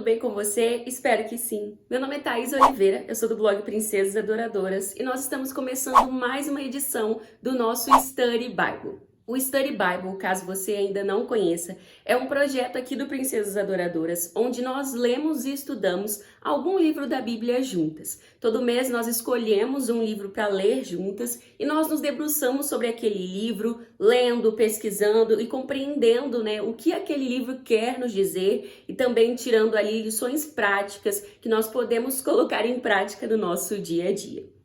bem com você? Espero que sim. Meu nome é Thaís Oliveira, eu sou do blog Princesas Adoradoras e nós estamos começando mais uma edição do nosso Study Bible. O Study Bible, caso você ainda não conheça, é um projeto aqui do Princesas Adoradoras, onde nós lemos e estudamos algum livro da Bíblia juntas. Todo mês nós escolhemos um livro para ler juntas e nós nos debruçamos sobre aquele livro, lendo, pesquisando e compreendendo, o que aquele livro quer nos dizer e também tirando ali lições práticas que nós podemos colocar em prática no nosso dia a dia.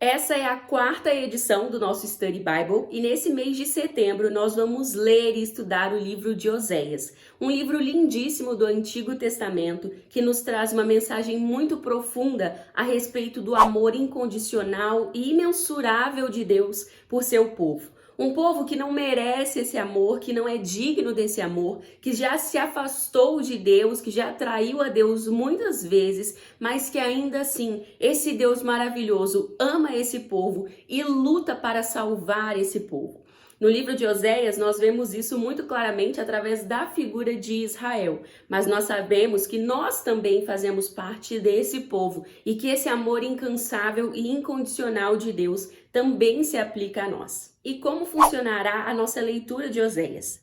Essa é a 4ª edição do nosso Study Bible e nesse mês de setembro nós vamos ler e estudar o livro de Oséias, um livro lindíssimo do Antigo Testamento que nos traz uma mensagem muito profunda a respeito do amor incondicional e imensurável de Deus por seu povo. Um povo que não merece esse amor, que não é digno desse amor, que já se afastou de Deus, que já traiu a Deus muitas vezes, mas que ainda assim, esse Deus maravilhoso ama esse povo e luta para salvar esse povo. No livro de Oséias, nós vemos isso muito claramente através da figura de Israel, mas nós sabemos que nós também fazemos parte desse povo e que esse amor incansável e incondicional de Deus também se aplica a nós. E como funcionará a nossa leitura de Oséias?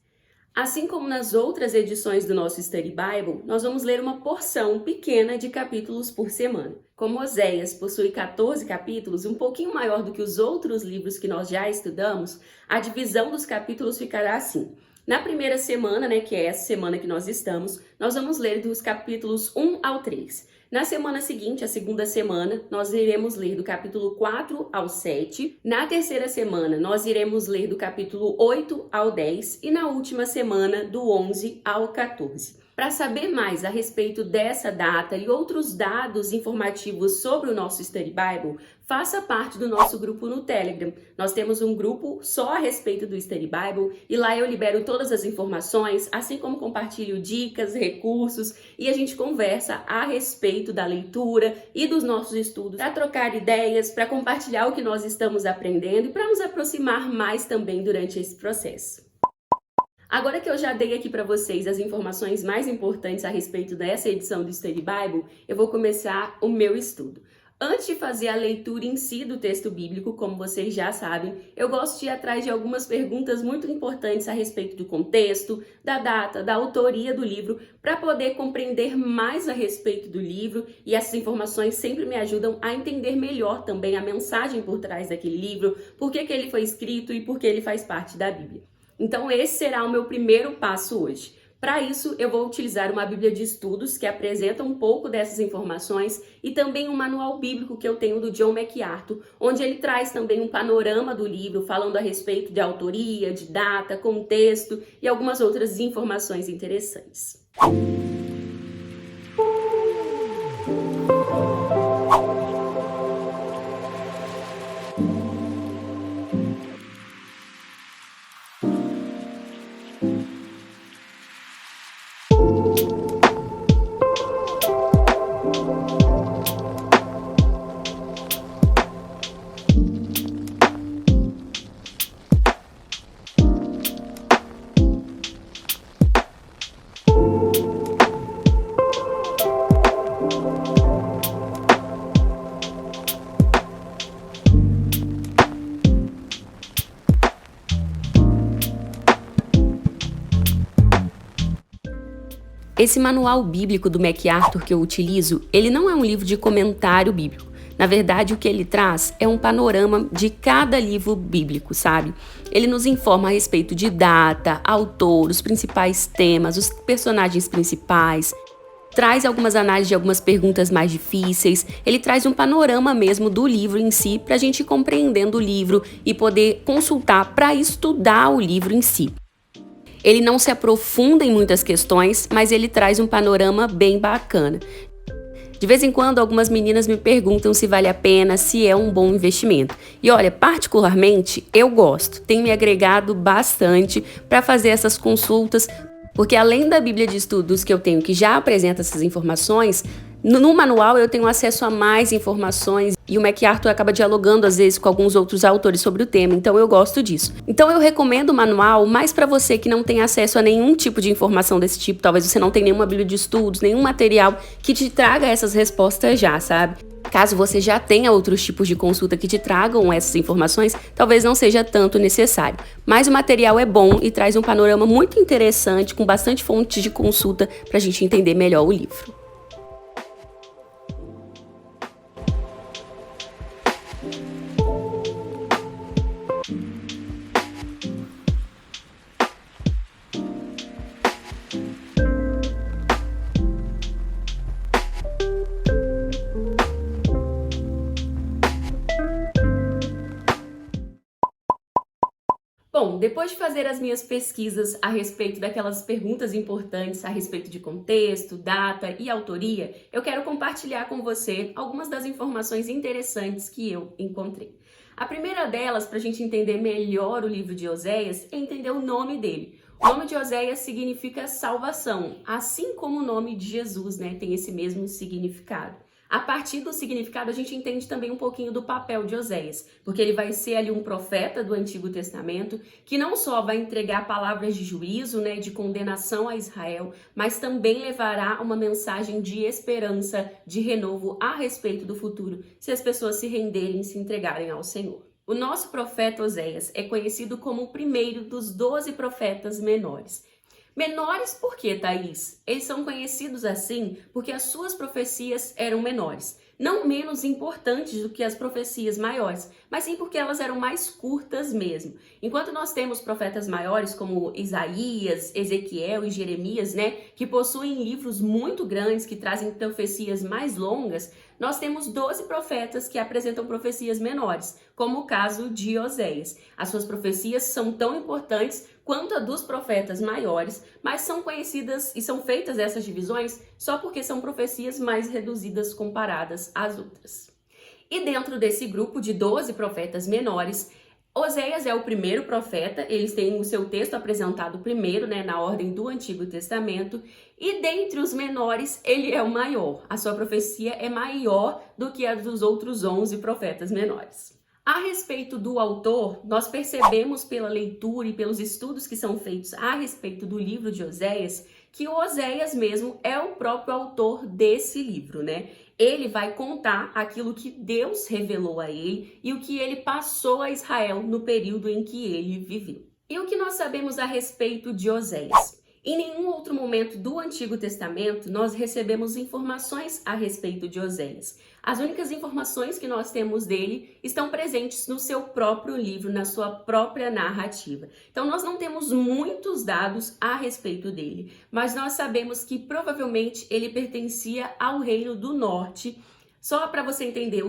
Assim como nas outras edições do nosso Study Bible, nós vamos ler uma porção pequena de capítulos por semana. Como Oséias possui 14 capítulos, um pouquinho maior do que os outros livros que nós já estudamos, a divisão dos capítulos ficará assim. Na primeira semana, que é essa semana que nós estamos, nós vamos ler dos capítulos 1 ao 3. Na semana seguinte, a segunda semana, nós iremos ler do capítulo 4 ao 7. Na terceira semana, nós iremos ler do capítulo 8 ao 10. E na última semana, do 11 ao 14. Para saber mais a respeito dessa data e outros dados informativos sobre o nosso Study Bible, faça parte do nosso grupo no Telegram. Nós temos um grupo só a respeito do Study Bible e lá eu libero todas as informações, assim como compartilho dicas, recursos e a gente conversa a respeito da leitura e dos nossos estudos, para trocar ideias, para compartilhar o que nós estamos aprendendo e para nos aproximar mais também durante esse processo. Agora que eu já dei aqui para vocês as informações mais importantes a respeito dessa edição do Study Bible, eu vou começar o meu estudo. Antes de fazer a leitura em si do texto bíblico, como vocês já sabem, eu gosto de ir atrás de algumas perguntas muito importantes a respeito do contexto, da data, da autoria do livro, para poder compreender mais a respeito do livro, e essas informações sempre me ajudam a entender melhor também a mensagem por trás daquele livro, por que ele foi escrito e por que ele faz parte da Bíblia. Então esse será o meu primeiro passo hoje. Para isso, eu vou utilizar uma Bíblia de Estudos que apresenta um pouco dessas informações e também um manual bíblico que eu tenho do John MacArthur, onde ele traz também um panorama do livro, falando a respeito de autoria, de data, contexto e algumas outras informações interessantes. Esse manual bíblico do MacArthur que eu utilizo, ele não é um livro de comentário bíblico. Na verdade, o que ele traz é um panorama de cada livro bíblico, sabe? Ele nos informa a respeito de data, autor, os principais temas, os personagens principais, traz algumas análises de algumas perguntas mais difíceis, ele traz um panorama mesmo do livro em si, para a gente ir compreendendo o livro e poder consultar para estudar o livro em si. Ele não se aprofunda em muitas questões, mas ele traz um panorama bem bacana. De vez em quando, algumas meninas me perguntam se vale a pena, se é um bom investimento. E olha, particularmente, eu gosto. Tem me agregado bastante para fazer essas consultas, porque além da Bíblia de Estudos que eu tenho, que já apresenta essas informações, No manual eu tenho acesso a mais informações e o MacArthur acaba dialogando às vezes com alguns outros autores sobre o tema, então eu gosto disso. Então eu recomendo o manual mais para você que não tem acesso a nenhum tipo de informação desse tipo, talvez você não tenha nenhuma bíblia de estudos, nenhum material que te traga essas respostas já, sabe? Caso você já tenha outros tipos de consulta que te tragam essas informações, talvez não seja tanto necessário. Mas o material é bom e traz um panorama muito interessante, com bastante fontes de consulta para a gente entender melhor o livro. Bom, depois de fazer as minhas pesquisas a respeito daquelas perguntas importantes a respeito de contexto, data e autoria, eu quero compartilhar com você algumas das informações interessantes que eu encontrei. A primeira delas, para a gente entender melhor o livro de Oséias, é entender o nome dele. O nome de Oséias significa salvação, assim como o nome de Jesus, né, tem esse mesmo significado. A partir do significado, a gente entende também um pouquinho do papel de Oséias, porque ele vai ser ali um profeta do Antigo Testamento, que não só vai entregar palavras de juízo, né, de condenação a Israel, mas também levará uma mensagem de esperança, de renovo a respeito do futuro, se as pessoas se renderem e se entregarem ao Senhor. O nosso profeta Oséias é conhecido como o primeiro dos 12 profetas menores. Menores por quê, Thaís? Eles são conhecidos assim porque as suas profecias eram menores. Não menos importantes do que as profecias maiores, mas sim porque elas eram mais curtas mesmo. Enquanto nós temos profetas maiores como Isaías, Ezequiel e Jeremias, né, que possuem livros muito grandes que trazem profecias mais longas, nós temos 12 profetas que apresentam profecias menores, como o caso de Oséias. As suas profecias são tão importantes quanto a dos profetas maiores, mas são conhecidas e são feitas essas divisões só porque são profecias mais reduzidas comparadas às outras. E dentro desse grupo de 12 profetas menores, Oséias é o primeiro profeta, eles têm o seu texto apresentado primeiro, né, na ordem do Antigo Testamento, e dentre os menores, ele é o maior. A sua profecia é maior do que a dos outros 11 profetas menores. A respeito do autor, nós percebemos pela leitura e pelos estudos que são feitos a respeito do livro de Oséias, que o Oséias mesmo é o próprio autor desse livro, né? Ele vai contar aquilo que Deus revelou a ele e o que ele passou a Israel no período em que ele viveu. E o que nós sabemos a respeito de Oséias? Em nenhum outro momento do Antigo Testamento nós recebemos informações a respeito de Oséias. As únicas informações que nós temos dele estão presentes no seu próprio livro, na sua própria narrativa. Então nós não temos muitos dados a respeito dele, mas nós sabemos que provavelmente ele pertencia ao Reino do Norte. Só para você entender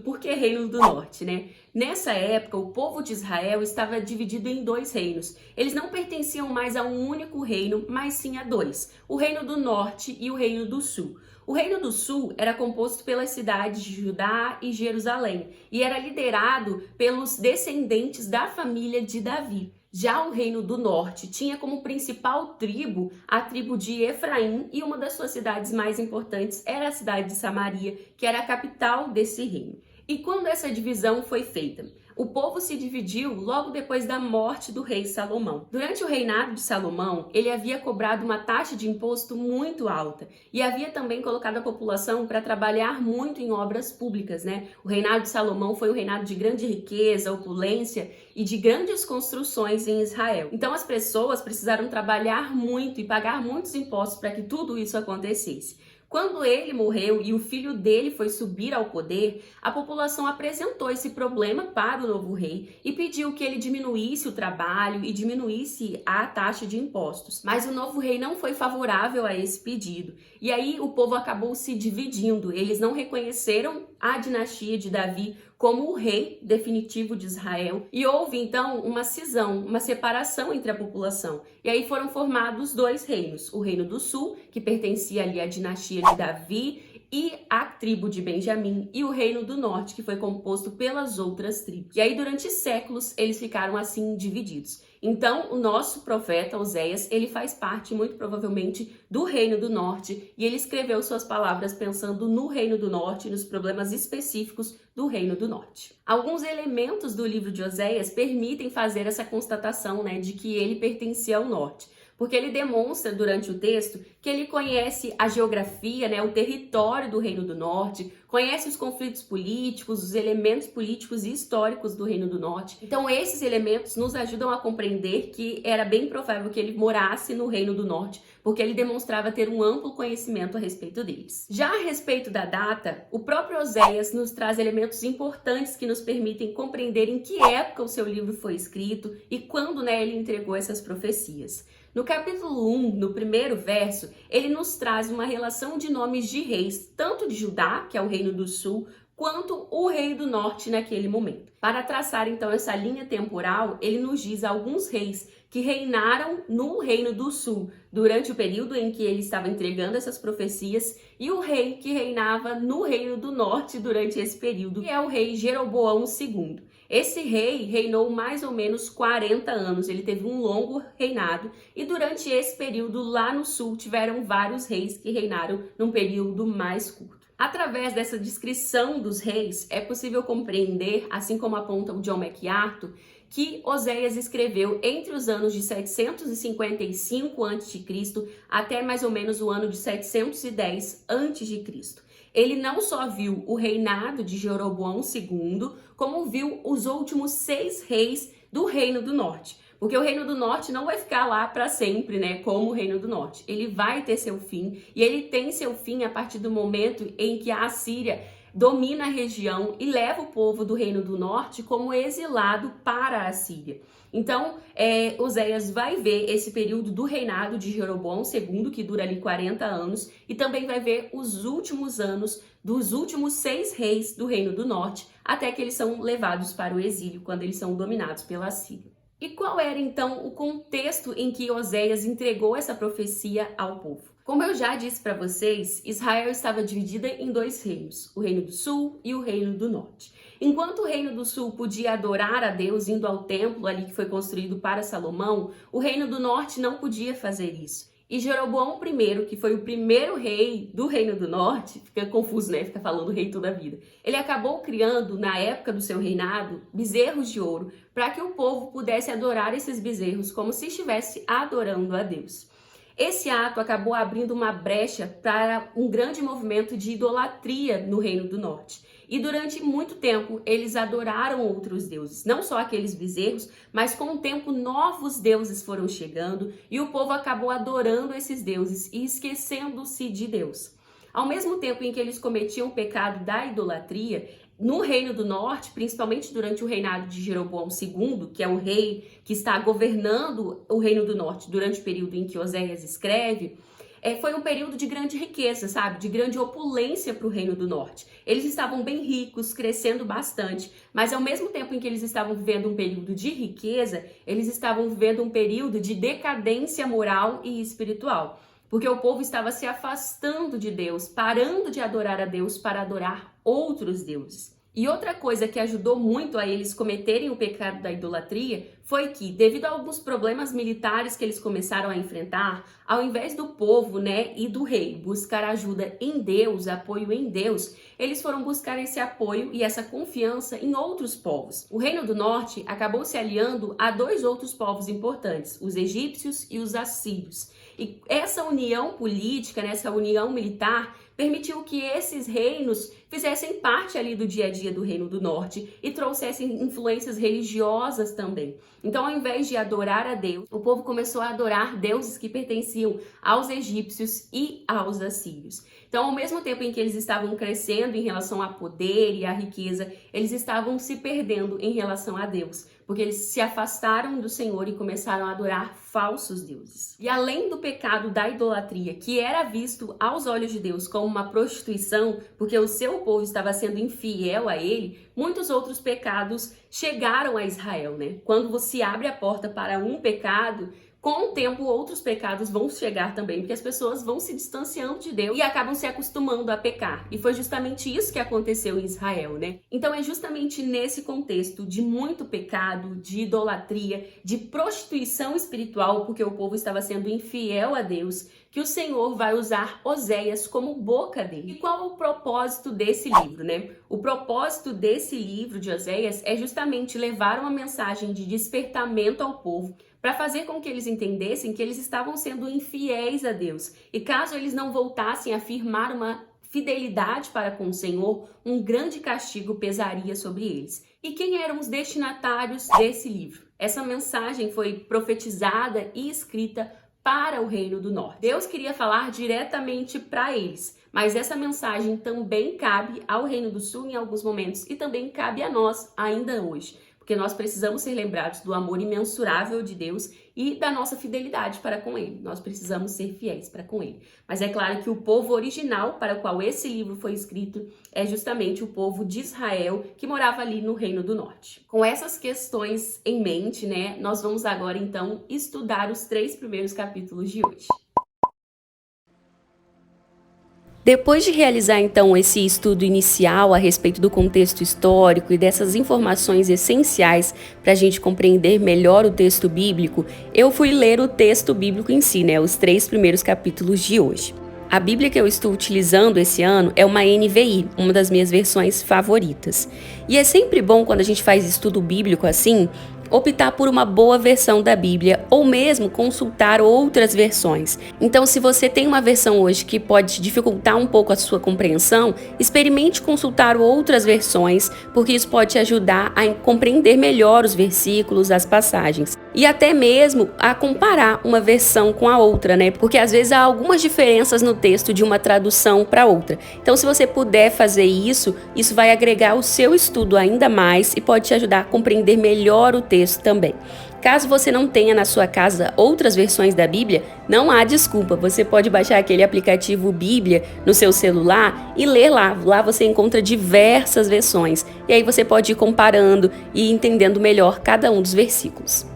por que Reino do Norte, né? Nessa época, o povo de Israel estava dividido em dois reinos. Eles não pertenciam mais a um único reino, mas sim a dois: o Reino do Norte e o Reino do Sul. O Reino do Sul era composto pelas cidades de Judá e Jerusalém e era liderado pelos descendentes da família de Davi. Já o Reino do Norte tinha como principal tribo a tribo de Efraim e uma das suas cidades mais importantes era a cidade de Samaria, que era a capital desse reino. E quando essa divisão foi feita? O povo se dividiu logo depois da morte do rei Salomão. Durante o reinado de Salomão, ele havia cobrado uma taxa de imposto muito alta e havia também colocado a população para trabalhar muito em obras públicas, né? O reinado de Salomão foi um reinado de grande riqueza, opulência e de grandes construções em Israel. Então as pessoas precisaram trabalhar muito e pagar muitos impostos para que tudo isso acontecesse. Quando ele morreu e o filho dele foi subir ao poder, a população apresentou esse problema para o novo rei e pediu que ele diminuísse o trabalho e diminuísse a taxa de impostos. Mas o novo rei não foi favorável a esse pedido. E aí o povo acabou se dividindo. Eles não reconheceram a dinastia de Davi como o rei definitivo de Israel. E houve então uma cisão, uma separação entre a população. E aí foram formados dois reinos: o Reino do Sul, que pertencia ali à dinastia de Davi e à tribo de Benjamim, e o Reino do Norte, que foi composto pelas outras tribos. E aí durante séculos eles ficaram assim divididos. Então, o nosso profeta Oséias, ele faz parte, muito provavelmente, do Reino do Norte, e ele escreveu suas palavras pensando no Reino do Norte, nos problemas específicos do Reino do Norte. Alguns elementos do livro de Oséias permitem fazer essa constatação, né, de que ele pertencia ao Norte, porque ele demonstra durante o texto que ele conhece a geografia, né, o território do Reino do Norte, conhece os conflitos políticos, os elementos políticos e históricos do Reino do Norte. Então esses elementos nos ajudam a compreender que era bem provável que ele morasse no Reino do Norte, porque ele demonstrava ter um amplo conhecimento a respeito deles. Já a respeito da data, o próprio Oséias nos traz elementos importantes que nos permitem compreender em que época o seu livro foi escrito e quando, né, ele entregou essas profecias. No capítulo 1, no primeiro verso, ele nos traz uma relação de nomes de reis, tanto de Judá, que é o reino do sul, quanto o rei do norte naquele momento. Para traçar então essa linha temporal, ele nos diz alguns reis que reinaram no reino do sul, durante o período em que ele estava entregando essas profecias, e o rei que reinava no reino do norte durante esse período, que é o rei Jeroboão II. Esse rei reinou mais ou menos 40 anos, ele teve um longo reinado, e durante esse período lá no sul tiveram vários reis que reinaram num período mais curto. Através dessa descrição dos reis, é possível compreender, assim como aponta o John MacArthur, que Oséias escreveu entre os anos de 755 a.C. até mais ou menos o ano de 710 a.C. Ele não só viu o reinado de Jeroboão II, como viu os últimos 6 reis do Reino do Norte. Porque o Reino do Norte não vai ficar lá para sempre, né, como o Reino do Norte. Ele vai ter seu fim, e ele tem seu fim a partir do momento em que a Assíria domina a região e leva o povo do Reino do Norte como exilado para a Assíria. Então, Oséias vai ver esse período do reinado de Jeroboão II, que dura ali 40 anos, e também vai ver os últimos anos dos últimos 6 reis do Reino do Norte, até que eles são levados para o exílio, quando eles são dominados pela Assíria. E qual era então o contexto em que Oséias entregou essa profecia ao povo? Como eu já disse para vocês, Israel estava dividida em 2 reinos, o Reino do Sul e o Reino do Norte. Enquanto o Reino do Sul podia adorar a Deus indo ao templo ali que foi construído para Salomão, o Reino do Norte não podia fazer isso. E Jeroboão I, que foi o primeiro rei do Reino do Norte, fica confuso, né? Fica falando rei toda a vida. Ele acabou criando, na época do seu reinado, bezerros de ouro, para que o povo pudesse adorar esses bezerros como se estivesse adorando a Deus. Esse ato acabou abrindo uma brecha para um grande movimento de idolatria no Reino do Norte. E durante muito tempo eles adoraram outros deuses, não só aqueles bezerros, mas com o tempo novos deuses foram chegando e o povo acabou adorando esses deuses e esquecendo-se de Deus. Ao mesmo tempo em que eles cometiam o pecado da idolatria, no Reino do Norte, principalmente durante o reinado de Jeroboão II, que é o rei que está governando o Reino do Norte durante o período em que Oséias escreve, foi um período de grande riqueza, sabe? De grande opulência para o Reino do Norte. Eles estavam bem ricos, crescendo bastante, mas ao mesmo tempo em que eles estavam vivendo um período de riqueza, eles estavam vivendo um período de decadência moral e espiritual. Porque o povo estava se afastando de Deus, parando de adorar a Deus para adorar outros deuses. E outra coisa que ajudou muito a eles cometerem o pecado da idolatria foi que, devido a alguns problemas militares que eles começaram a enfrentar, ao invés do povo, né, e do rei buscar ajuda em Deus, apoio em Deus, eles foram buscar esse apoio e essa confiança em outros povos. O Reino do Norte acabou se aliando a 2 outros povos importantes, os egípcios e os assírios. E essa união política, né, essa união militar, permitiu que esses reinos fizessem parte ali do dia a dia do Reino do Norte e trouxessem influências religiosas também. Então, ao invés de adorar a Deus, o povo começou a adorar deuses que pertenciam aos egípcios e aos assírios. Então, ao mesmo tempo em que eles estavam crescendo em relação a poder e a riqueza, eles estavam se perdendo em relação a Deus, porque eles se afastaram do Senhor e começaram a adorar falsos deuses. E além do pecado da idolatria, que era visto aos olhos de Deus como uma prostituição, porque o seu povo estava sendo infiel a ele, muitos outros pecados chegaram a Israel, né? Quando você abre a porta para um pecado, Com o tempo, outros pecados vão chegar também, porque as pessoas vão se distanciando de Deus e acabam se acostumando a pecar. E foi justamente isso que aconteceu em Israel, né? Então é justamente nesse contexto de muito pecado, de idolatria, de prostituição espiritual, porque o povo estava sendo infiel a Deus, que o Senhor vai usar Oséias como boca dele. E qual é o propósito desse livro, né? O propósito desse livro de Oséias é justamente levar uma mensagem de despertamento ao povo, para fazer com que eles entendessem que eles estavam sendo infiéis a Deus. E caso eles não voltassem a firmar uma fidelidade para com o Senhor, um grande castigo pesaria sobre eles. E quem eram os destinatários desse livro? Essa mensagem foi profetizada e escrita para o Reino do Norte. Deus queria falar diretamente para eles, mas essa mensagem também cabe ao Reino do Sul em alguns momentos e também cabe a nós ainda hoje. Porque nós precisamos ser lembrados do amor imensurável de Deus e da nossa fidelidade para com Ele. Nós precisamos ser fiéis para com Ele. Mas é claro que o povo original para o qual esse livro foi escrito é justamente o povo de Israel que morava ali no Reino do Norte. Com essas questões em mente, né, nós vamos agora então estudar os 3 primeiros capítulos de hoje. Depois de realizar então esse estudo inicial a respeito do contexto histórico e dessas informações essenciais para a gente compreender melhor o texto bíblico, eu fui ler o texto bíblico em si, né, os 3 primeiros capítulos de hoje. A Bíblia que eu estou utilizando esse ano é uma NVI, uma das minhas versões favoritas. E é sempre bom quando a gente faz estudo bíblico assim, optar por uma boa versão da Bíblia ou mesmo consultar outras versões. Então, se você tem uma versão hoje que pode dificultar um pouco a sua compreensão, experimente consultar outras versões, porque isso pode te ajudar a compreender melhor os versículos, as passagens. E até mesmo a comparar uma versão com a outra, né? Porque às vezes há algumas diferenças no texto de uma tradução para outra. Então, se você puder fazer isso, isso vai agregar o seu estudo ainda mais e pode te ajudar a compreender melhor o texto também. Caso você não tenha na sua casa outras versões da Bíblia, não há desculpa. Você pode baixar aquele aplicativo Bíblia no seu celular e ler lá. Lá você encontra diversas versões. E aí você pode ir comparando e entendendo melhor cada um dos versículos.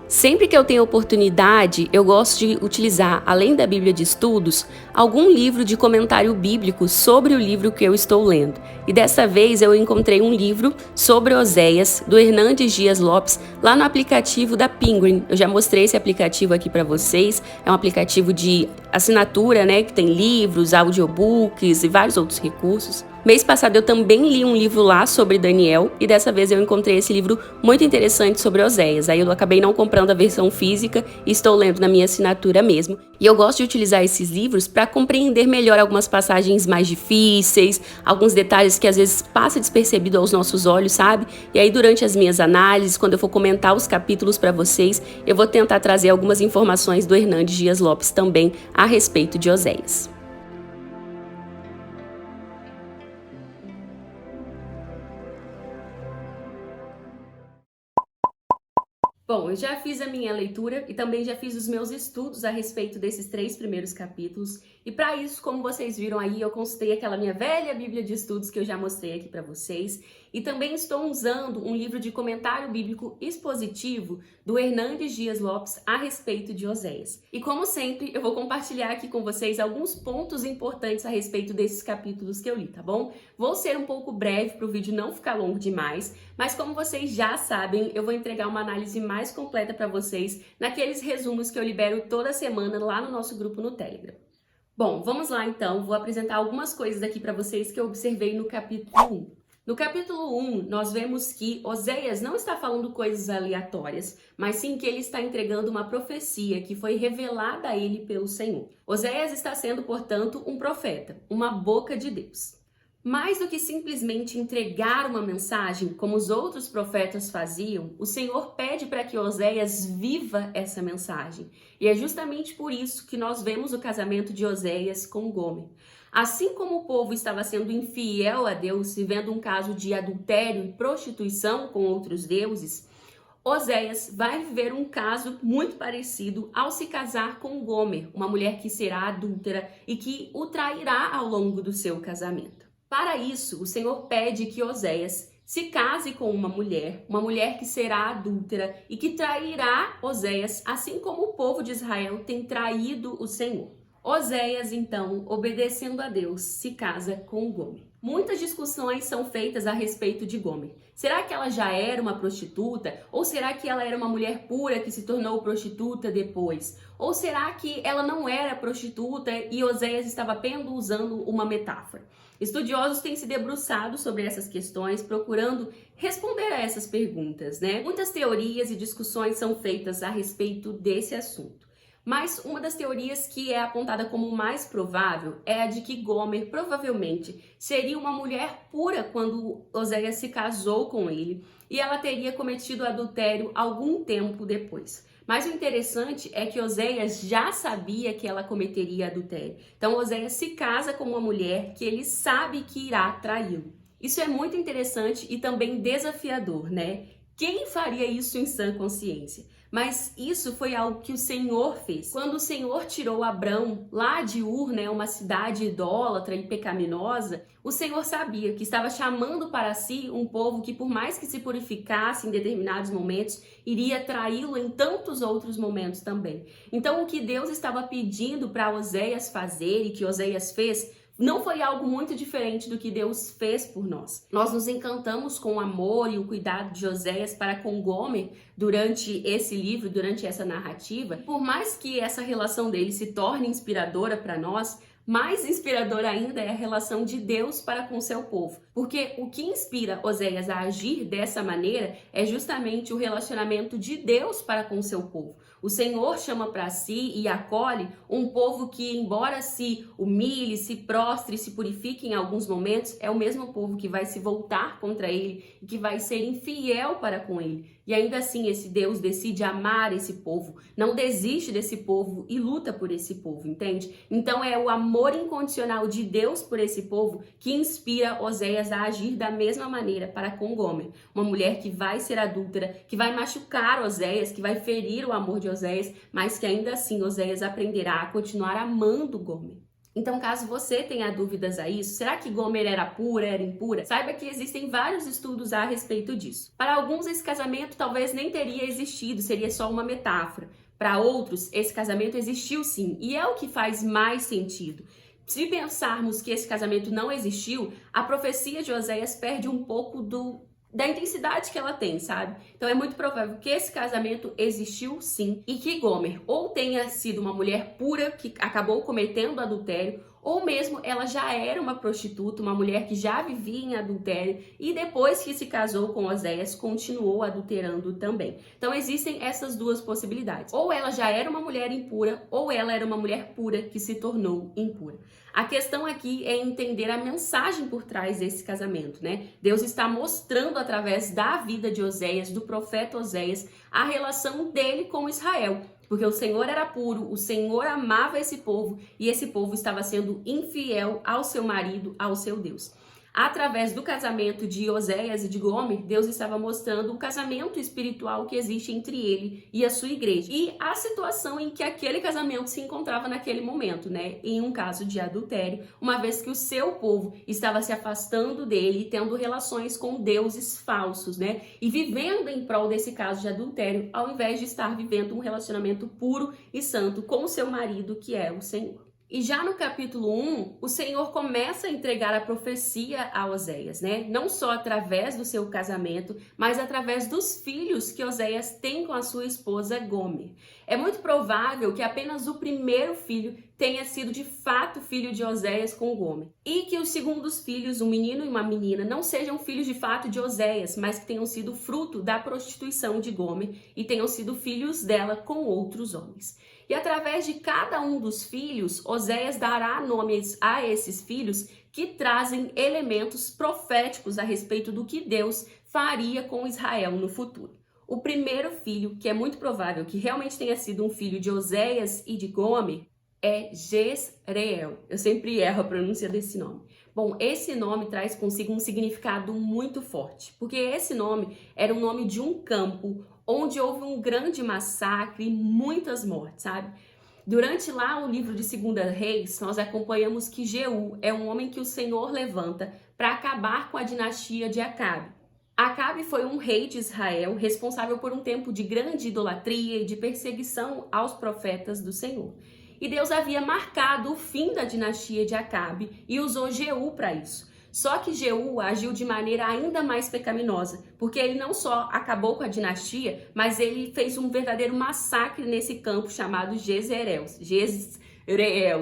Sempre que eu tenho oportunidade, eu gosto de utilizar, além da Bíblia de Estudos, algum livro de comentário bíblico sobre o livro que eu estou lendo. E dessa vez eu encontrei um livro sobre Oséias, do Hernandes Dias Lopes, lá no aplicativo da Penguin. Eu já mostrei esse aplicativo aqui para vocês. É um aplicativo de assinatura, né, que tem livros, audiobooks e vários outros recursos. Mês passado eu também li um livro lá sobre Daniel e dessa vez eu encontrei esse livro muito interessante sobre Oséias. Aí eu acabei não comprando a versão física e estou lendo na minha assinatura mesmo. E eu gosto de utilizar esses livros para compreender melhor algumas passagens mais difíceis, alguns detalhes que às vezes passa despercebido aos nossos olhos, sabe? E aí durante as minhas análises, quando eu for comentar os capítulos para vocês, eu vou tentar trazer algumas informações do Hernandes Dias Lopes também a respeito de Oséias. Bom, eu já fiz a minha leitura e também já fiz os meus estudos a respeito desses 3 primeiros capítulos. E para isso, como vocês viram aí, eu consultei aquela minha velha Bíblia de Estudos que eu já mostrei aqui para vocês. E também estou usando um livro de comentário bíblico expositivo do Hernandes Dias Lopes a respeito de Oséias. E como sempre, eu vou compartilhar aqui com vocês alguns pontos importantes a respeito desses capítulos que eu li, tá bom? Vou ser um pouco breve para o vídeo não ficar longo demais, mas como vocês já sabem, eu vou entregar uma análise mais completa para vocês naqueles resumos que eu libero toda semana lá no nosso grupo no Telegram. Bom, vamos lá então, vou apresentar algumas coisas aqui para vocês que eu observei no capítulo 1. No capítulo 1, nós vemos que Oséias não está falando coisas aleatórias, mas sim que ele está entregando uma profecia que foi revelada a ele pelo Senhor. Oséias está sendo, portanto, um profeta, uma boca de Deus. Mais do que simplesmente entregar uma mensagem, como os outros profetas faziam, o Senhor pede para que Oséias viva essa mensagem. E é justamente por isso que nós vemos o casamento de Oséias com Gomer. Assim como o povo estava sendo infiel a Deus, vivendo um caso de adultério e prostituição com outros deuses, Oséias vai viver um caso muito parecido ao se casar com Gomer, uma mulher que será adúltera e que o trairá ao longo do seu casamento. Para isso, o Senhor pede que Oséias se case com uma mulher que será adúltera e que trairá Oséias, assim como o povo de Israel tem traído o Senhor. Oséias, então, obedecendo a Deus, se casa com Gomer. Muitas discussões são feitas a respeito de Gomer. Será que ela já era uma prostituta? Ou será que ela era uma mulher pura que se tornou prostituta depois? Ou será que ela não era prostituta e Oséias estava apenas usando uma metáfora? Estudiosos têm se debruçado sobre essas questões, procurando responder a essas perguntas, né? Muitas teorias e discussões são feitas a respeito desse assunto. Mas uma das teorias que é apontada como mais provável é a de que Gomer provavelmente seria uma mulher pura quando Oséias se casou com ele e ela teria cometido adultério algum tempo depois. Mas o interessante é que Oséias já sabia que ela cometeria adultério. Então Oséias se casa com uma mulher que ele sabe que irá traí-lo. Isso é muito interessante e também desafiador, né? Quem faria isso em sã consciência? Mas isso foi algo que o Senhor fez. Quando o Senhor tirou Abrão lá de Ur, né, uma cidade idólatra e pecaminosa, o Senhor sabia que estava chamando para si um povo que, por mais que se purificasse em determinados momentos, iria traí-lo em tantos outros momentos também. Então, o que Deus estava pedindo para Oséias fazer e que Oséias fez, não foi algo muito diferente do que Deus fez por nós. Nós nos encantamos com o amor e o cuidado de Oséias para com Gomer durante esse livro, durante essa narrativa. Por mais que essa relação dele se torne inspiradora para nós, mais inspiradora ainda é a relação de Deus para com seu povo. Porque o que inspira Oséias a agir dessa maneira é justamente o relacionamento de Deus para com seu povo. O Senhor chama para si e acolhe um povo que, embora se humilhe, se prostre, se purifique em alguns momentos, é o mesmo povo que vai se voltar contra ele e que vai ser infiel para com ele. E ainda assim esse Deus decide amar esse povo, não desiste desse povo e luta por esse povo, entende? Então é o amor incondicional de Deus por esse povo que inspira Oséias a agir da mesma maneira para com Gomer, uma mulher que vai ser adúltera, que vai machucar Oséias, que vai ferir o amor de Oséias, mas que ainda assim Oséias aprenderá a continuar amando Gomer. Então, caso você tenha dúvidas a isso, será que Gomer era pura, era impura? Saiba que existem vários estudos a respeito disso. Para alguns, esse casamento talvez nem teria existido, seria só uma metáfora. Para outros, esse casamento existiu sim, e é o que faz mais sentido. Se pensarmos que esse casamento não existiu, a profecia de Oséias perde um pouco da intensidade que ela tem, sabe? Então é muito provável que esse casamento existiu sim e que Gomer ou tenha sido uma mulher pura que acabou cometendo adultério, ou mesmo ela já era uma prostituta, uma mulher que já vivia em adultério e depois que se casou com Oséias continuou adulterando também. Então existem essas duas possibilidades. Ou ela já era uma mulher impura, ou ela era uma mulher pura que se tornou impura. A questão aqui é entender a mensagem por trás desse casamento, né? Deus está mostrando através da vida de Oséias, do profeta Oséias, a relação dele com Israel. Porque o Senhor era puro, o Senhor amava esse povo e esse povo estava sendo infiel ao seu marido, ao seu Deus. Através do casamento de Oséias e de Gomer, Deus estava mostrando o casamento espiritual que existe entre ele e a sua igreja. E a situação em que aquele casamento se encontrava naquele momento, né? Em um caso de adultério, uma vez que o seu povo estava se afastando dele, tendo relações com deuses falsos, né? E vivendo em prol desse caso de adultério, ao invés de estar vivendo um relacionamento puro e santo com o seu marido, que é o Senhor. E já no capítulo 1, o Senhor começa a entregar a profecia a Oséias, né? Não só através do seu casamento, mas através dos filhos que Oséias tem com a sua esposa Gomer. É muito provável que apenas o primeiro filho tenha sido de fato filho de Oséias com Gomer. E que os segundos filhos, um menino e uma menina, não sejam filhos de fato de Oséias, mas que tenham sido fruto da prostituição de Gomer e tenham sido filhos dela com outros homens. E através de cada um dos filhos, Oséias dará nomes a esses filhos que trazem elementos proféticos a respeito do que Deus faria com Israel no futuro. O primeiro filho, que é muito provável que realmente tenha sido um filho de Oséias e de Gomer, é Jezreel. Eu sempre erro a pronúncia desse nome. Bom, esse nome traz consigo um significado muito forte, porque esse nome era o nome de um campo onde houve um grande massacre e muitas mortes, sabe? Durante lá o livro de 2 Reis, nós acompanhamos que Jeú é um homem que o Senhor levanta para acabar com a dinastia de Acabe. Acabe foi um rei de Israel responsável por um tempo de grande idolatria e de perseguição aos profetas do Senhor. E Deus havia marcado o fim da dinastia de Acabe e usou Jeú para isso. Só que Jeú agiu de maneira ainda mais pecaminosa, porque ele não só acabou com a dinastia, mas ele fez um verdadeiro massacre nesse campo chamado Jezreel,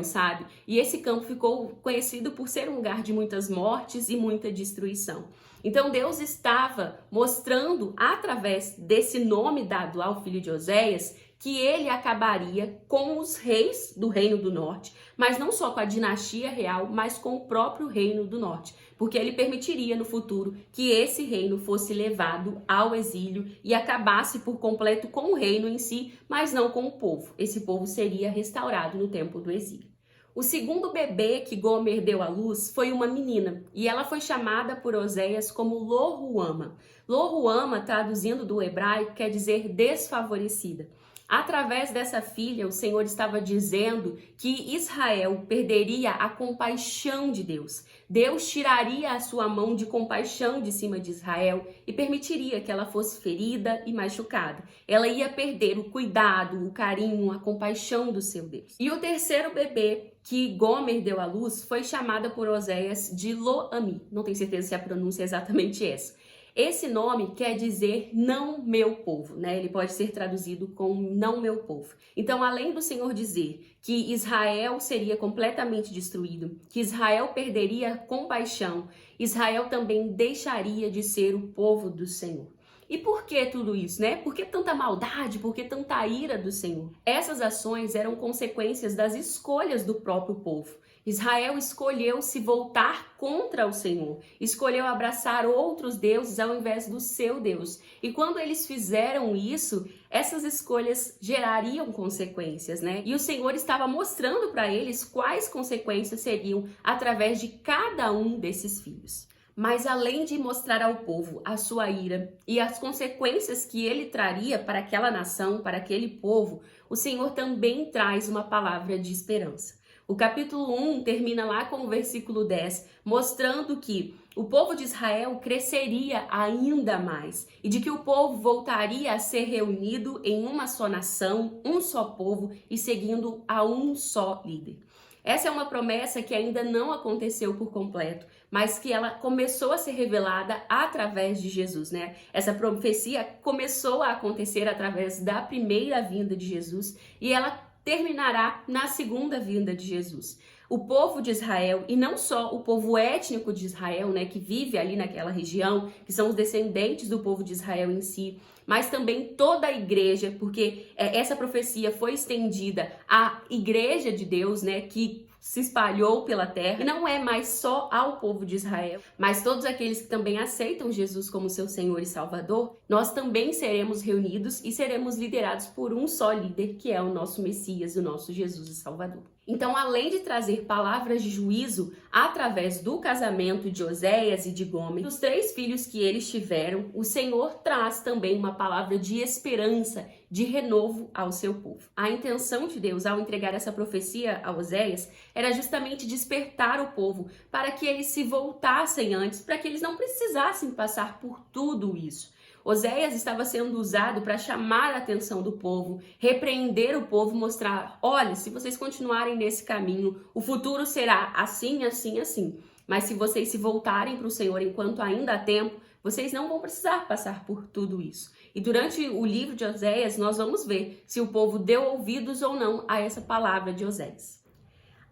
sabe? E esse campo ficou conhecido por ser um lugar de muitas mortes e muita destruição. Então Deus estava mostrando, através desse nome dado ao filho de Oséias, que ele acabaria com os reis do Reino do Norte, mas não só com a dinastia real, mas com o próprio Reino do Norte, porque ele permitiria no futuro que esse reino fosse levado ao exílio e acabasse por completo com o reino em si, mas não com o povo. Esse povo seria restaurado no tempo do exílio. O segundo bebê que Gomer deu à luz foi uma menina, e ela foi chamada por Oséias como Lo-Ruama. Lo-Ruama, traduzindo do hebraico, quer dizer desfavorecida. Através dessa filha, o Senhor estava dizendo que Israel perderia a compaixão de Deus. Deus tiraria a sua mão de compaixão de cima de Israel e permitiria que ela fosse ferida e machucada. Ela ia perder o cuidado, o carinho, a compaixão do seu Deus. E o terceiro bebê que Gomer deu à luz foi chamada por Oséias de Lo-Ami. Não tenho certeza se a pronúncia é exatamente essa. Esse nome quer dizer não meu povo, né? Ele pode ser traduzido com não meu povo. Então, além do Senhor dizer que Israel seria completamente destruído, que Israel perderia a compaixão, Israel também deixaria de ser o povo do Senhor. E por que tudo isso, né? Por que tanta maldade? Por que tanta ira do Senhor? Essas ações eram consequências das escolhas do próprio povo. Israel escolheu se voltar contra o Senhor, escolheu abraçar outros deuses ao invés do seu Deus. E quando eles fizeram isso, essas escolhas gerariam consequências, né? E o Senhor estava mostrando para eles quais consequências seriam através de cada um desses filhos. Mas além de mostrar ao povo a sua ira e as consequências que ele traria para aquela nação, para aquele povo, o Senhor também traz uma palavra de esperança. O capítulo 1 termina lá com o versículo 10, mostrando que o povo de Israel cresceria ainda mais e de que o povo voltaria a ser reunido em uma só nação, um só povo e seguindo a um só líder. Essa é uma promessa que ainda não aconteceu por completo, mas que ela começou a ser revelada através de Jesus, né? Essa profecia começou a acontecer através da primeira vinda de Jesus e ela terminará na segunda vinda de Jesus. O povo de Israel, e não só o povo étnico de Israel, né, que vive ali naquela região, que são os descendentes do povo de Israel em si, mas também toda a igreja, porque essa profecia foi estendida à igreja de Deus, né, que se espalhou pela terra, e não é mais só ao povo de Israel, mas todos aqueles que também aceitam Jesus como seu Senhor e Salvador, nós também seremos reunidos e seremos liderados por um só líder, que é o nosso Messias, o nosso Jesus e Salvador. Então, além de trazer palavras de juízo através do casamento de Oséias e de Gomer, dos 3 filhos que eles tiveram, o Senhor traz também uma palavra de esperança, de renovo ao seu povo. A intenção de Deus ao entregar essa profecia a Oséias era justamente despertar o povo para que eles se voltassem antes, para que eles não precisassem passar por tudo isso. Oséias estava sendo usado para chamar a atenção do povo, repreender o povo, mostrar, olha, se vocês continuarem nesse caminho, o futuro será assim, assim, assim. Mas se vocês se voltarem para o Senhor enquanto ainda há tempo, vocês não vão precisar passar por tudo isso. E durante o livro de Oséias, nós vamos ver se o povo deu ouvidos ou não a essa palavra de Oséias.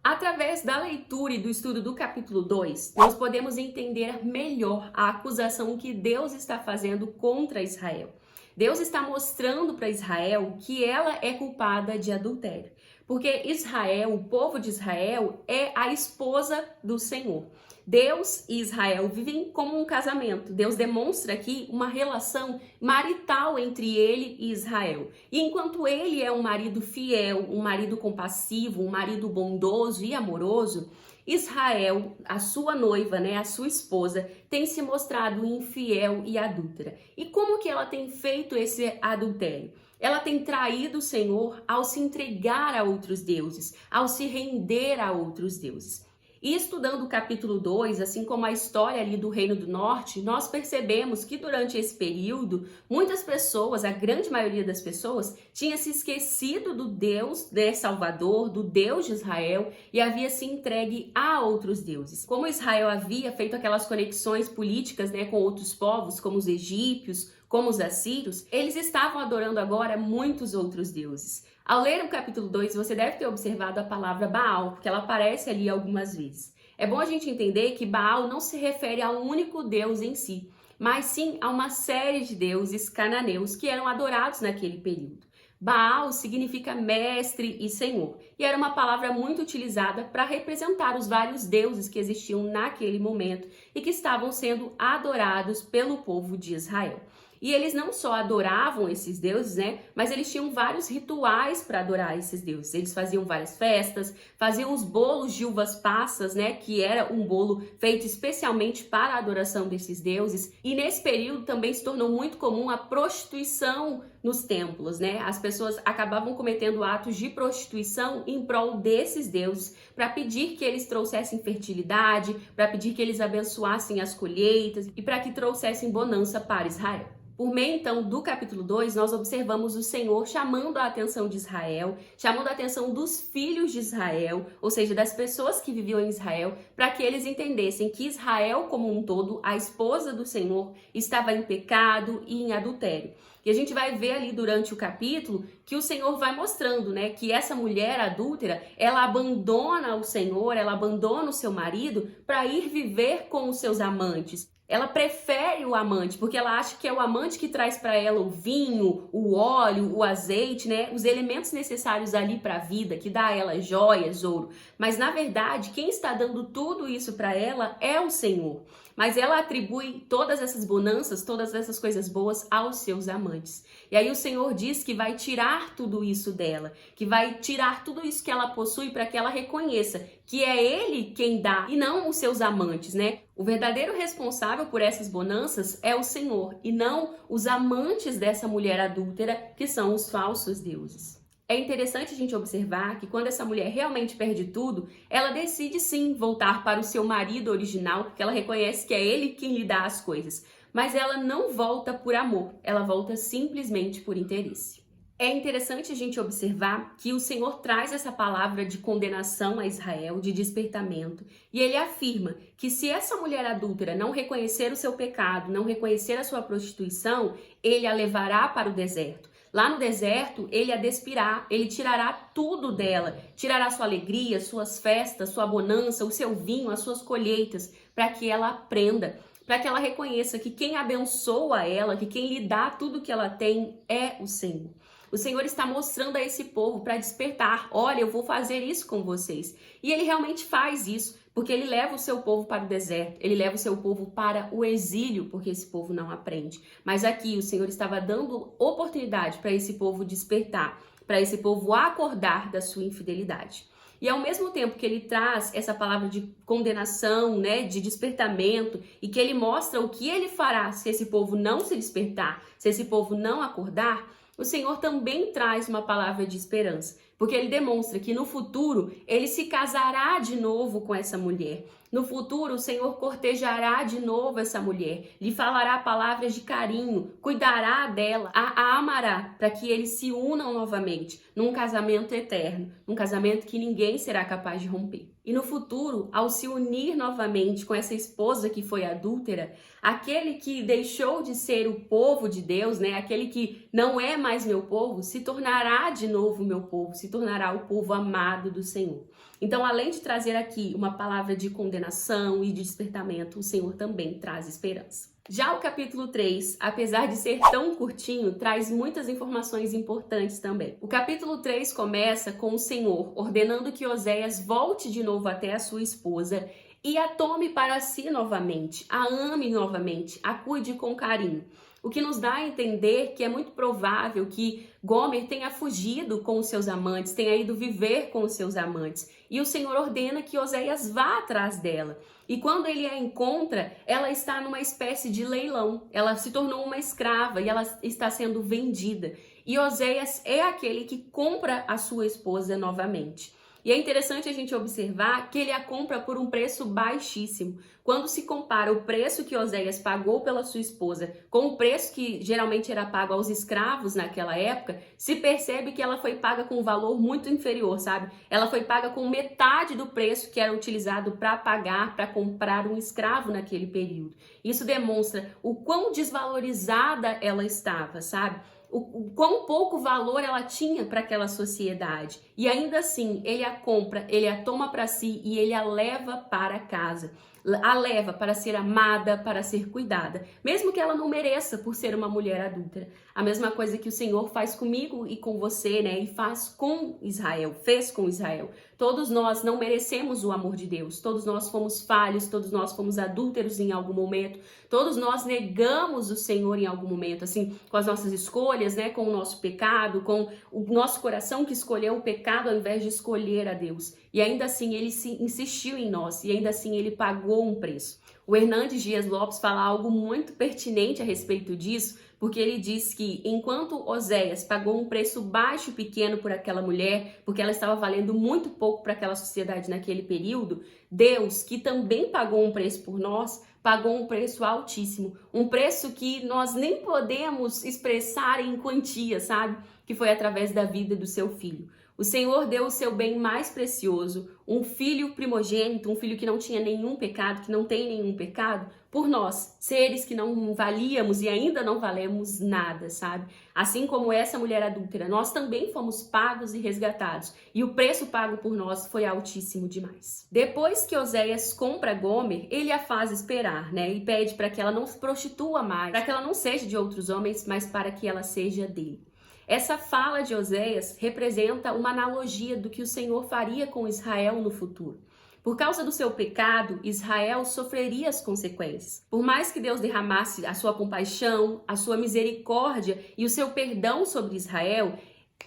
Através da leitura e do estudo do capítulo 2, nós podemos entender melhor a acusação que Deus está fazendo contra Israel. Deus está mostrando para Israel que ela é culpada de adultério, porque Israel, o povo de Israel, é a esposa do Senhor. Deus e Israel vivem como um casamento. Deus demonstra aqui uma relação marital entre ele e Israel. E enquanto ele é um marido fiel, um marido compassivo, um marido bondoso e amoroso, Israel, a sua noiva, né, a sua esposa, tem se mostrado infiel e adúltera. E como que ela tem feito esse adultério? Ela tem traído o Senhor ao se entregar a outros deuses, ao se render a outros deuses. E estudando o capítulo 2, assim como a história ali do Reino do Norte, nós percebemos que durante esse período, muitas pessoas, a grande maioria das pessoas, tinha se esquecido do Deus, Salvador, do Deus de Israel, e havia se entregue a outros deuses. Como Israel havia feito aquelas conexões políticas, com outros povos, como os egípcios, como os assírios, eles estavam adorando agora muitos outros deuses. Ao ler o capítulo 2, você deve ter observado a palavra Baal, porque ela aparece ali algumas vezes. É bom a gente entender que Baal não se refere a um único deus em si, mas sim a uma série de deuses cananeus que eram adorados naquele período. Baal significa mestre e senhor, e era uma palavra muito utilizada para representar os vários deuses que existiam naquele momento e que estavam sendo adorados pelo povo de Israel. E eles não só adoravam esses deuses, mas eles tinham vários rituais para adorar esses deuses. Eles faziam várias festas, faziam os bolos de uvas passas, que era um bolo feito especialmente para a adoração desses deuses. E nesse período também se tornou muito comum a prostituição nos templos, As pessoas acabavam cometendo atos de prostituição em prol desses deuses, para pedir que eles trouxessem fertilidade, para pedir que eles abençoassem as colheitas e para que trouxessem bonança para Israel. Por meio, então, do capítulo 2, nós observamos o Senhor chamando a atenção de Israel, chamando a atenção dos filhos de Israel, ou seja, das pessoas que viviam em Israel, para que eles entendessem que Israel como um todo, a esposa do Senhor, estava em pecado e em adultério. E a gente vai ver ali durante o capítulo que o Senhor vai mostrando, que essa mulher adúltera, ela abandona o Senhor, ela abandona o seu marido para ir viver com os seus amantes. Ela prefere o amante, porque ela acha que é o amante que traz para ela o vinho, o óleo, o azeite, os elementos necessários ali para a vida, que dá a ela joias, ouro. Mas na verdade, quem está dando tudo isso para ela é o Senhor. Mas ela atribui todas essas bonanças, todas essas coisas boas aos seus amantes. E aí o Senhor diz que vai tirar tudo isso dela, que vai tirar tudo isso que ela possui para que ela reconheça que é Ele quem dá e não os seus amantes, O verdadeiro responsável por essas bonanças é o Senhor e não os amantes dessa mulher adúltera, que são os falsos deuses. É interessante a gente observar que quando essa mulher realmente perde tudo, ela decide sim voltar para o seu marido original, porque ela reconhece que é ele quem lhe dá as coisas. Mas ela não volta por amor, ela volta simplesmente por interesse. É interessante a gente observar que o Senhor traz essa palavra de condenação a Israel, de despertamento, e ele afirma que se essa mulher adúltera não reconhecer o seu pecado, não reconhecer a sua prostituição, ele a levará para o deserto. Lá no deserto, ele a despirá, ele tirará tudo dela, tirará sua alegria, suas festas, sua bonança, o seu vinho, as suas colheitas, para que ela aprenda, para que ela reconheça que quem abençoa ela, que quem lhe dá tudo que ela tem é o Senhor. O Senhor está mostrando a esse povo para despertar, olha, eu vou fazer isso com vocês. E ele realmente faz isso, porque ele leva o seu povo para o deserto, ele leva o seu povo para o exílio, porque esse povo não aprende. Mas aqui o Senhor estava dando oportunidade para esse povo despertar, para esse povo acordar da sua infidelidade. E ao mesmo tempo que ele traz essa palavra de condenação, de despertamento, e que ele mostra o que ele fará se esse povo não se despertar, se esse povo não acordar, o Senhor também traz uma palavra de esperança, porque ele demonstra que no futuro ele se casará de novo com essa mulher. No futuro, o Senhor cortejará de novo essa mulher, lhe falará palavras de carinho, cuidará dela, a amará, para que eles se unam novamente num casamento eterno, num casamento que ninguém será capaz de romper. E no futuro, ao se unir novamente com essa esposa que foi adúltera, aquele que deixou de ser o povo de Deus, aquele que não é mais meu povo, se tornará de novo meu povo, se tornará o povo amado do Senhor. Então, além de trazer aqui uma palavra de condenação e de despertamento, o Senhor também traz esperança. Já o capítulo 3, apesar de ser tão curtinho, traz muitas informações importantes também. O capítulo 3 começa com o Senhor ordenando que Oséias volte de novo até a sua esposa e a tome para si novamente, a ame novamente, a cuide com carinho. O que nos dá a entender que é muito provável que Gomer tenha fugido com os seus amantes, tenha ido viver com os seus amantes. E o Senhor ordena que Oséias vá atrás dela. E quando ele a encontra, ela está numa espécie de leilão. Ela se tornou uma escrava e ela está sendo vendida. E Oséias é aquele que compra a sua esposa novamente. E é interessante a gente observar que ele a compra por um preço baixíssimo. Quando se compara o preço que Oséias pagou pela sua esposa com o preço que geralmente era pago aos escravos naquela época, se percebe que ela foi paga com um valor muito inferior, sabe? Ela foi paga com metade do preço que era utilizado para pagar, para comprar um escravo naquele período. Isso demonstra o quão desvalorizada ela estava, sabe? O quão pouco valor ela tinha para aquela sociedade. E ainda assim, ele a compra, ele a toma para si e ele a leva para casa. A leva para ser amada, para ser cuidada, mesmo que ela não mereça por ser uma mulher adúltera. A mesma coisa que o Senhor faz comigo e com você, né? E faz com Israel, fez com Israel. Todos nós não merecemos o amor de Deus, todos nós fomos falhos, todos nós fomos adúlteros em algum momento, todos nós negamos o Senhor em algum momento, assim, com as nossas escolhas, né? Com o nosso pecado, com o nosso coração que escolheu o pecado ao invés de escolher a Deus. E ainda assim ele insistiu em nós, e ainda assim ele pagou um preço. O Hernandes Dias Lopes fala algo muito pertinente a respeito disso, porque ele diz que enquanto Oséias pagou um preço baixo e pequeno por aquela mulher, porque ela estava valendo muito pouco para aquela sociedade naquele período, Deus, que também pagou um preço por nós, pagou um preço altíssimo, um preço que nós nem podemos expressar em quantia, sabe? Que foi através da vida do seu filho. O Senhor deu o seu bem mais precioso, um filho primogênito, um filho que não tinha nenhum pecado, que não tem nenhum pecado, por nós, seres que não valíamos e ainda não valemos nada, sabe? Assim como essa mulher adúltera, nós também fomos pagos e resgatados, e o preço pago por nós foi altíssimo demais. Depois que Oséias compra Gomer, ele a faz esperar, né? E pede para que ela não se prostitua mais, para que ela não seja de outros homens, mas para que ela seja dele. Essa fala de Oséias representa uma analogia do que o Senhor faria com Israel no futuro. Por causa do seu pecado, Israel sofreria as consequências. Por mais que Deus derramasse a sua compaixão, a sua misericórdia e o seu perdão sobre Israel,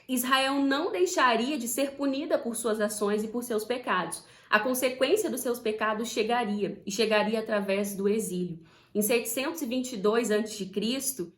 Israel não deixaria de ser punida por suas ações e por seus pecados. A consequência dos seus pecados chegaria, e chegaria através do exílio. Em 722 a.C.,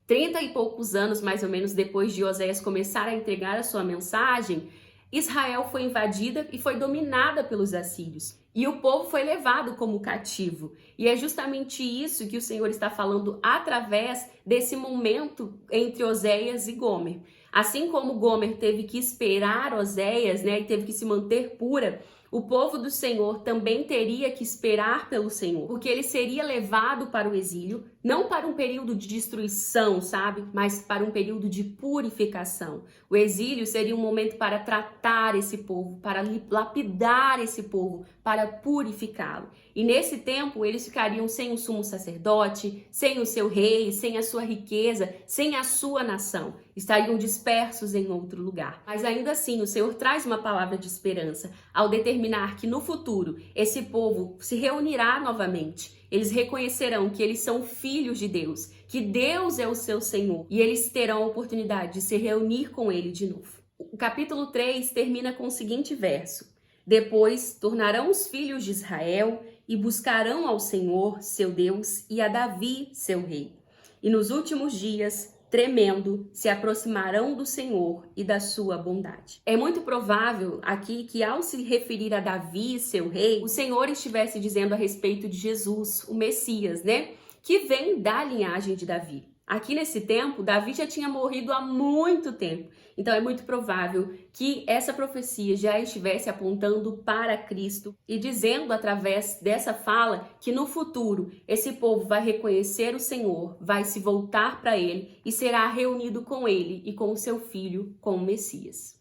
30 e poucos anos, mais ou menos, depois de Oséias começar a entregar a sua mensagem, Israel foi invadida e foi dominada pelos assírios. E o povo foi levado como cativo. E é justamente isso que o Senhor está falando através desse momento entre Oséias e Gomer. Assim como Gomer teve que esperar Oséias, né, e teve que se manter pura, o povo do Senhor também teria que esperar pelo Senhor, porque ele seria levado para o exílio, não para um período de destruição, sabe? Mas para um período de purificação. O exílio seria um momento para tratar esse povo, para lapidar esse povo, para purificá-lo. E nesse tempo eles ficariam sem o sumo sacerdote, sem o seu rei, sem a sua riqueza, sem a sua nação. Estariam dispersos em outro lugar. Mas ainda assim, o Senhor traz uma palavra de esperança ao determinar que no futuro esse povo se reunirá novamente. Eles reconhecerão que eles são filhos de Deus, que Deus é o seu Senhor e eles terão a oportunidade de se reunir com ele de novo. O capítulo 3 termina com o seguinte verso: depois tornarão os filhos de Israel e buscarão ao Senhor, seu Deus, e a Davi, seu rei. E nos últimos dias, tremendo, se aproximarão do Senhor e da sua bondade. É muito provável aqui que ao se referir a Davi, seu rei, o Senhor estivesse dizendo a respeito de Jesus, o Messias, né? Que vem da linhagem de Davi. Aqui nesse tempo, Davi já tinha morrido há muito tempo. Então é muito provável que essa profecia já estivesse apontando para Cristo e dizendo através dessa fala que no futuro esse povo vai reconhecer o Senhor, vai se voltar para ele e será reunido com ele e com o seu filho, com o Messias.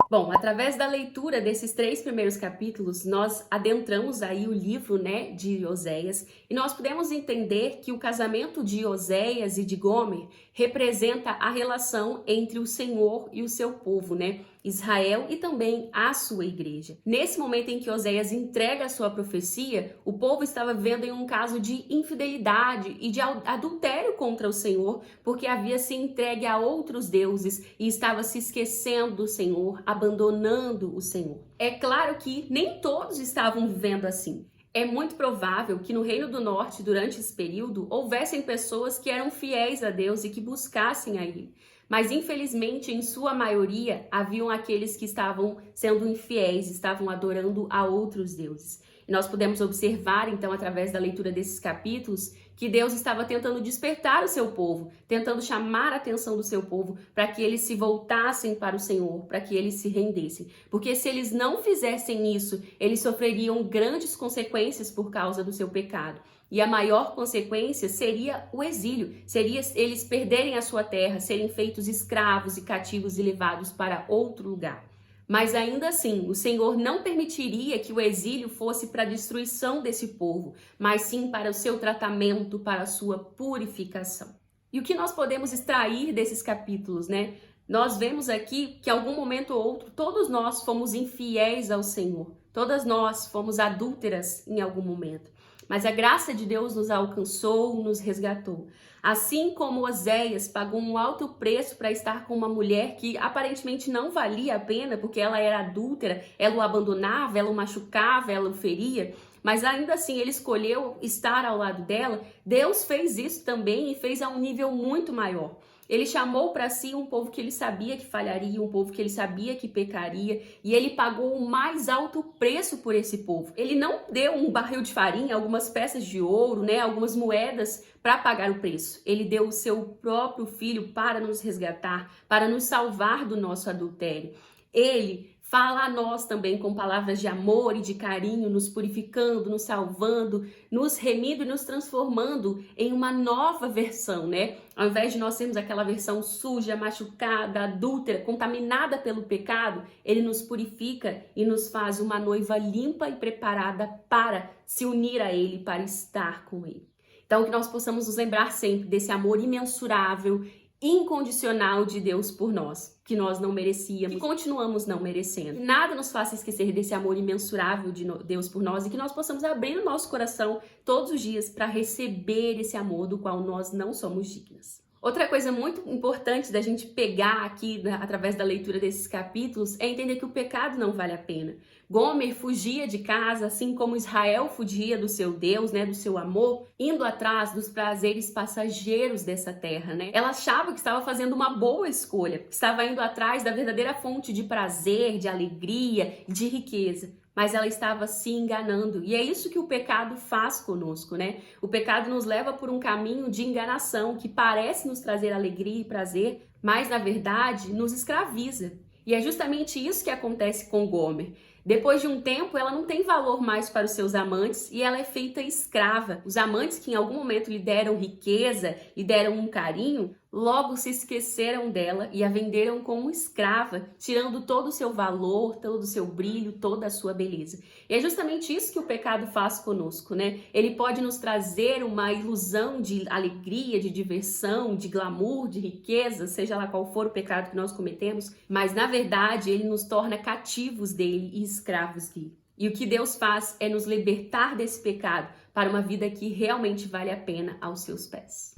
Bom, através da leitura desses 3 primeiros capítulos, nós adentramos aí o livro, né, de Oséias, e nós podemos entender que o casamento de Oséias e de Gomer representa a relação entre o Senhor e o seu povo, né, Israel e também a sua igreja. Nesse momento em que Oséias entrega a sua profecia, o povo estava vivendo em um caso de infidelidade e de adultério contra o Senhor, porque havia se entregue a outros deuses e estava se esquecendo do Senhor, abandonando o Senhor. É claro que nem todos estavam vivendo assim. É muito provável que no Reino do Norte, durante esse período, houvessem pessoas que eram fiéis a Deus e que buscassem a Ele. Mas infelizmente, em sua maioria, haviam aqueles que estavam sendo infiéis, estavam adorando a outros deuses. E nós podemos observar, então, através da leitura desses capítulos, que Deus estava tentando despertar o seu povo, tentando chamar a atenção do seu povo para que eles se voltassem para o Senhor, para que eles se rendessem. Porque se eles não fizessem isso, eles sofreriam grandes consequências por causa do seu pecado. E a maior consequência seria o exílio, seria eles perderem a sua terra, serem feitos escravos e cativos e levados para outro lugar. Mas ainda assim, o Senhor não permitiria que o exílio fosse para a destruição desse povo, mas sim para o seu tratamento, para a sua purificação. E o que nós podemos extrair desses capítulos, né? Nós vemos aqui que em algum momento ou outro, todos nós fomos infiéis ao Senhor. Todas nós fomos adúlteras em algum momento. Mas a graça de Deus nos alcançou, nos resgatou. Assim como Oséias pagou um alto preço para estar com uma mulher que aparentemente não valia a pena, porque ela era adúltera, ela o abandonava, ela o machucava, ela o feria, mas ainda assim ele escolheu estar ao lado dela. Deus fez isso também e fez a um nível muito maior. Ele chamou para si um povo que ele sabia que falharia, um povo que ele sabia que pecaria, e ele pagou o mais alto preço por esse povo. Ele não deu um barril de farinha, algumas peças de ouro, né, algumas moedas para pagar o preço. Ele deu o seu próprio filho para nos resgatar, para nos salvar do nosso adultério. Ele fala a nós também com palavras de amor e de carinho, nos purificando, nos salvando, nos remindo e nos transformando em uma nova versão, né? Ao invés de nós sermos aquela versão suja, machucada, adúltera, contaminada pelo pecado, ele nos purifica e nos faz uma noiva limpa e preparada para se unir a ele, para estar com ele. Então, que nós possamos nos lembrar sempre desse amor imensurável, incondicional de Deus por nós, que nós não merecíamos e continuamos não merecendo. Que nada nos faça esquecer desse amor imensurável de Deus por nós e que nós possamos abrir o nosso coração todos os dias para receber esse amor do qual nós não somos dignas. Outra coisa muito importante da gente pegar aqui, através da leitura desses capítulos, é entender que o pecado não vale a pena. Gomer fugia de casa, assim como Israel fugia do seu Deus, né, do seu amor, indo atrás dos prazeres passageiros dessa terra, né? Ela achava que estava fazendo uma boa escolha, que estava indo atrás da verdadeira fonte de prazer, de alegria, de riqueza. Mas ela estava se enganando. E é isso que o pecado faz conosco, né? O pecado nos leva por um caminho de enganação que parece nos trazer alegria e prazer, mas na verdade nos escraviza. E é justamente isso que acontece com Gomer. Depois de um tempo, ela não tem valor mais para os seus amantes e ela é feita escrava. Os amantes que em algum momento lhe deram riqueza, lhe deram um carinho, logo se esqueceram dela e a venderam como escrava, tirando todo o seu valor, todo o seu brilho, toda a sua beleza. E é justamente isso que o pecado faz conosco, né? Ele pode nos trazer uma ilusão de alegria, de diversão, de glamour, de riqueza, seja lá qual for o pecado que nós cometemos, mas na verdade ele nos torna cativos dele e escravos dele. E o que Deus faz é nos libertar desse pecado para uma vida que realmente vale a pena aos seus pés.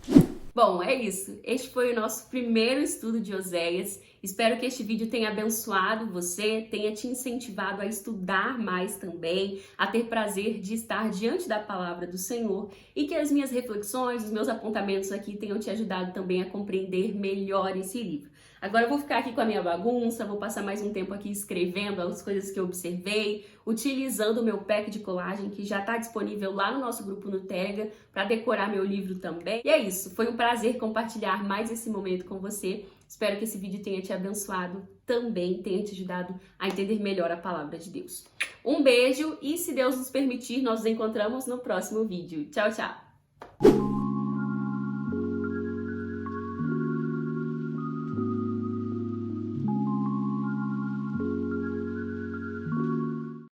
Bom, é isso. Este foi o nosso primeiro estudo de Oséias. Espero que este vídeo tenha abençoado você, tenha te incentivado a estudar mais também, a ter prazer de estar diante da palavra do Senhor e que as minhas reflexões, os meus apontamentos aqui tenham te ajudado também a compreender melhor esse livro. Agora eu vou ficar aqui com a minha bagunça, vou passar mais um tempo aqui escrevendo as coisas que eu observei, utilizando o meu pack de colagem que já está disponível lá no nosso grupo no Telegram para decorar meu livro também. E é isso, foi um prazer compartilhar mais esse momento com você. Espero que esse vídeo tenha te abençoado também, tenha te ajudado a entender melhor a palavra de Deus. Um beijo e, se Deus nos permitir, nós nos encontramos no próximo vídeo. Tchau, tchau!